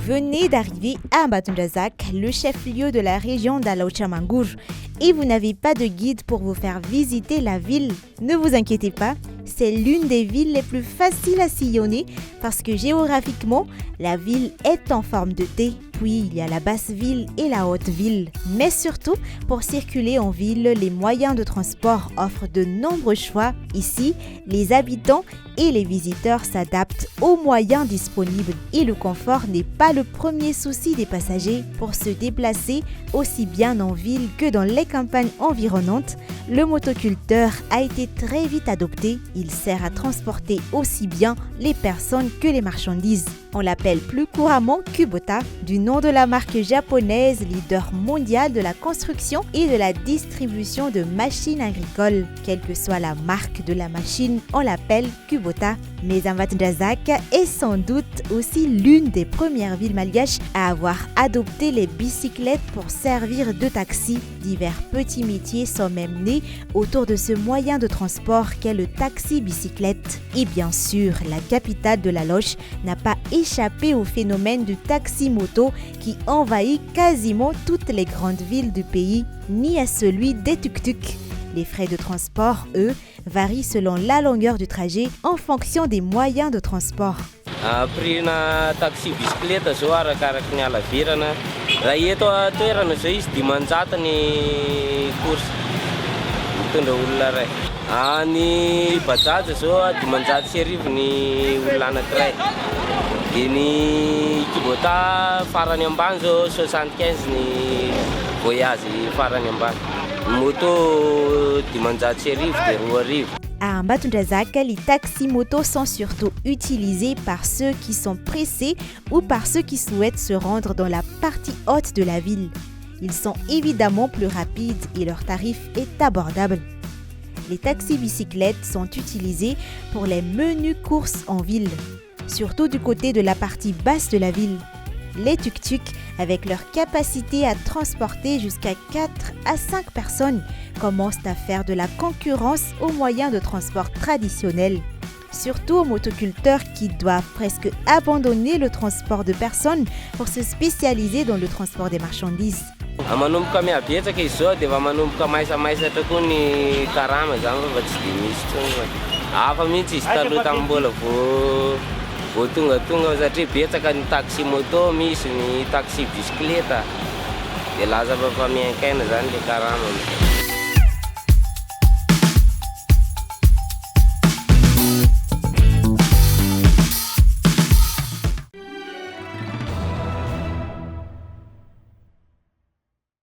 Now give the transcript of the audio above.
venez d'arriver à Ambatondrazaka, le chef-lieu de la région d'Alaochamangour, et vous n'avez pas de guide pour vous faire visiter la ville. Ne vous inquiétez pas, c'est l'une des villes les plus faciles à sillonner parce que géographiquement, la ville est en forme de T. Puis il y a la basse ville et la haute ville. Mais surtout, pour circuler en ville, les moyens de transport offrent de nombreux choix. Ici, les habitants et les visiteurs s'adaptent aux moyens disponibles. Et le confort n'est pas le premier souci des passagers. Pour se déplacer aussi bien en ville que dans les campagnes environnantes, le motoculteur a été très vite adopté. Il sert à transporter aussi bien les personnes que les marchandises. On l'appelle plus couramment Kubota, du nom de la marque japonaise leader mondial de la construction et de la distribution de machines agricoles. Quelle que soit la marque de la machine, on l'appelle Kubota. Mais Ambatondrazaka est sans doute aussi l'une des premières villes malgaches à avoir adopté les bicyclettes pour servir de taxi. Divers petits métiers sont même nés autour de ce moyen de transport qu'est le taxi-bicyclette. Et bien sûr, la capitale de la Loche n'a pas échappé au phénomène du taxi-moto qui envahit quasiment toutes les grandes villes du pays, ni à celui des tuk-tuk. Les frais de transport, eux, varient selon la longueur du trajet en fonction des moyens de transport. Prix na taxi bicyclette zao arakaraka ny halavirana. Raha eto toerana zao izy 500 ny course mitondra olona ray. Ny bajaj zao 500 sy arivo ny olona anankiray. Dia ny Kubota farany ambany zao 75 ny voyage farany ambany. Moto 500 sy arivo dia 2 arivo. À Ambatondrazaka, les taxis-motos sont surtout utilisés par ceux qui sont pressés ou par ceux qui souhaitent se rendre dans la partie haute de la ville. Ils sont évidemment plus rapides et leur tarif est abordable. Les taxis-bicyclettes sont utilisés pour les menues courses en ville, surtout du côté de la partie basse de la ville. Les tuk-tuk, avec leur capacité à transporter jusqu'à 4 à 5 personnes, commencent à faire de la concurrence aux moyens de transport traditionnels. Surtout aux motoculteurs qui doivent presque abandonner le transport de personnes pour se spécialiser dans le transport des marchandises. Manomboka mihabetsaka izy zao dia efa manomboka maisamaisatra koa ny karama zany fa tsy dia misy tsony. Hafa mihitsy izy taloha tamin'ny mbola vao tonga satria betsaka ny taxi moto, misy ny taxi bicyclette. Dia laza fa miainkaina zany ilay karama.